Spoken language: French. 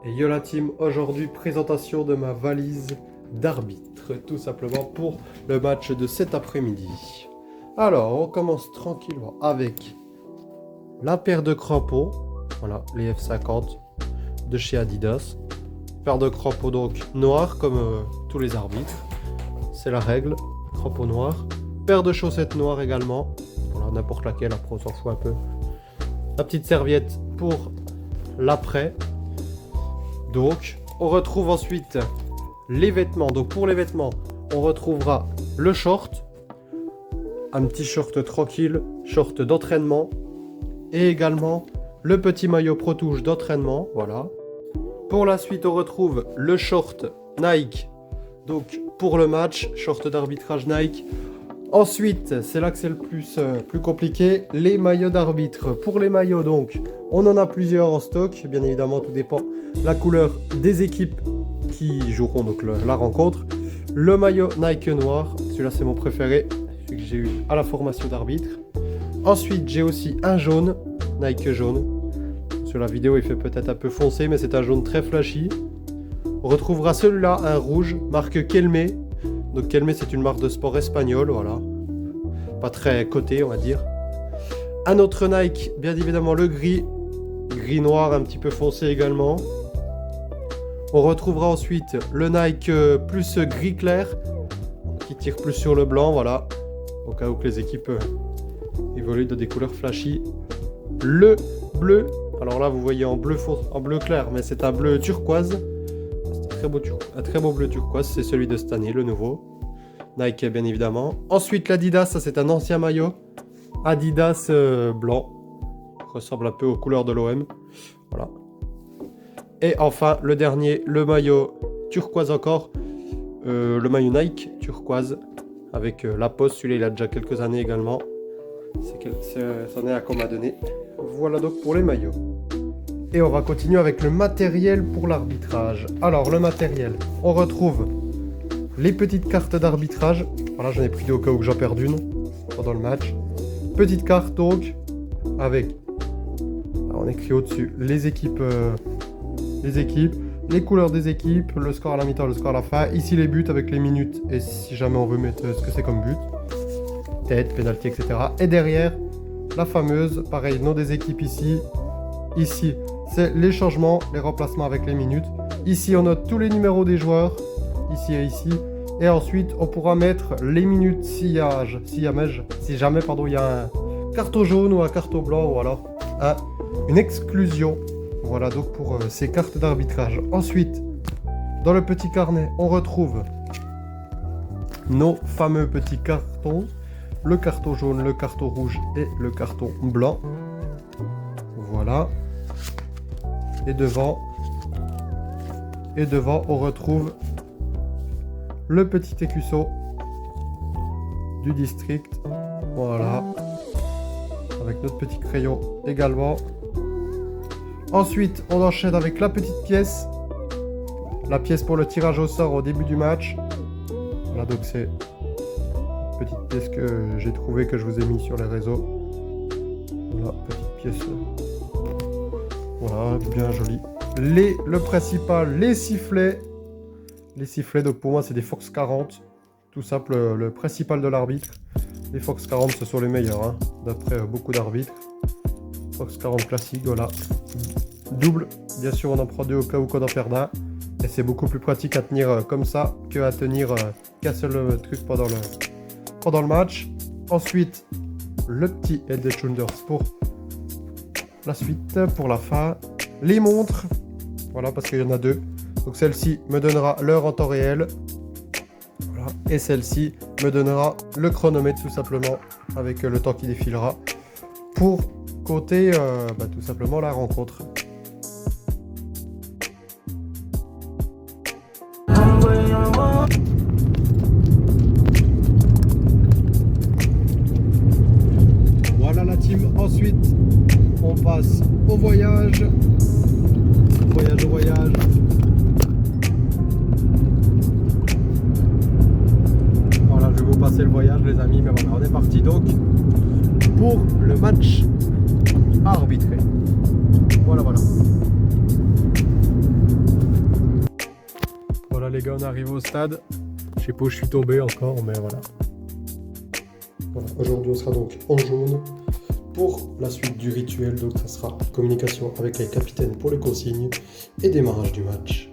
Et yo la team, aujourd'hui présentation de ma valise d'arbitre, tout simplement pour le match de cet après-midi. Alors, on commence tranquillement avec la paire de crampons, voilà, les F50 de chez Adidas. Paire de crampons donc noirs comme tous les arbitres, c'est la règle, crampons noirs. Paire de chaussettes noires également, voilà, n'importe laquelle, après on s'en fout un peu. La petite serviette pour l'après. Donc, on retrouve ensuite les vêtements. Donc, pour les vêtements, on retrouvera le short, un petit short tranquille, short d'entraînement, et également le petit maillot Pro-Touche d'entraînement. Voilà. Pour la suite, on retrouve le short Nike. Donc, pour le match, short d'arbitrage Nike. Ensuite, c'est là que c'est le plus compliqué, les maillots d'arbitre. Pour les maillots, donc, on en a plusieurs en stock. Bien évidemment, tout dépend de la couleur des équipes qui joueront donc la rencontre. Le maillot Nike noir, celui-là c'est mon préféré, celui que j'ai eu à la formation d'arbitre. Ensuite, j'ai aussi un jaune, Nike jaune. Sur la vidéo, il fait peut-être un peu foncé, mais c'est un jaune très flashy. On retrouvera celui-là, un rouge, marque Kelme. Donc Kelme, c'est une marque de sport espagnole, voilà. Pas très coté, on va dire. Un autre Nike, bien évidemment le gris. Gris noir, un petit peu foncé également. On retrouvera ensuite le Nike plus gris clair, qui tire plus sur le blanc, voilà. Au cas où que les équipes évoluent de des couleurs flashy. Le bleu, alors là vous voyez en bleu clair, mais c'est un bleu turquoise. Un très beau bleu turquoise, c'est celui de cette année, le nouveau. Nike, bien évidemment. Ensuite, l'Adidas, ça c'est un ancien maillot. Adidas blanc. Ressemble un peu aux couleurs de l'OM. Voilà. Et enfin, le dernier, le maillot turquoise encore. Le maillot Nike turquoise. Avec la poste, celui-là il a déjà quelques années également. C'en est à qu'on m'a donné. Voilà donc pour les maillots. Et on va continuer avec le matériel pour l'arbitrage. Alors, le matériel, on retrouve les petites cartes d'arbitrage. Voilà, j'en ai pris deux au cas où j'en perds une pendant le match. Petite carte donc, avec, alors on écrit au-dessus, les équipes, les couleurs des équipes, le score à la mi-temps, le score à la fin. Ici, les buts avec les minutes et si jamais on veut mettre ce que c'est comme but. Tête, pénalty, etc. Et derrière, la fameuse, pareil, nom des équipes ici. Ici, c'est les changements, les remplacements avec les minutes. Ici, on note tous les numéros des joueurs. Ici et ici. Et ensuite, on pourra mettre les minutes si jamais il y a un carton jaune ou un carton blanc ou alors une exclusion. Voilà donc pour ces cartes d'arbitrage. Ensuite, dans le petit carnet, on retrouve nos fameux petits cartons. Le carton jaune, le carton rouge et le carton blanc. Voilà. Et devant, on retrouve le petit écusson du district. Voilà. Avec notre petit crayon également. Ensuite, on enchaîne avec la petite pièce. La pièce pour le tirage au sort au début du match. Voilà, donc c'est une petite pièce que j'ai trouvée, que je vous ai mis sur les réseaux. Voilà, petite pièce. Voilà, bien joli. Le principal, les sifflets. Les sifflets, donc pour moi, c'est des Fox 40. Tout simple, le principal de l'arbitre. Les Fox 40, ce sont les meilleurs, hein, d'après beaucoup d'arbitres. Fox 40 classique, voilà. Double, bien sûr, on en prend deux au cas où qu'on en perd un. Et c'est beaucoup plus pratique à tenir comme ça qu'à tenir qu'un seul truc pendant le match. Ensuite, le petit Head & Shoulders pour la suite, pour la fin. Les montres, voilà, parce qu'il y en a deux. Donc celle-ci me donnera l'heure en temps réel. Voilà. Et celle-ci me donnera le chronomètre tout simplement, avec le temps qui défilera, pour compter tout simplement la rencontre. Voilà la team. Ensuite, on passe au voyage. Voyage. Voilà, je vais vous passer le voyage, les amis. Mais voilà, on est parti donc pour le match à arbitrer. Voilà. Voilà les gars, on arrive au stade. Je sais pas où je suis tombé encore, mais voilà. Voilà, aujourd'hui on sera donc en jaune pour la suite du rituel. Donc ça sera communication avec les capitaines pour les consignes et démarrage du match.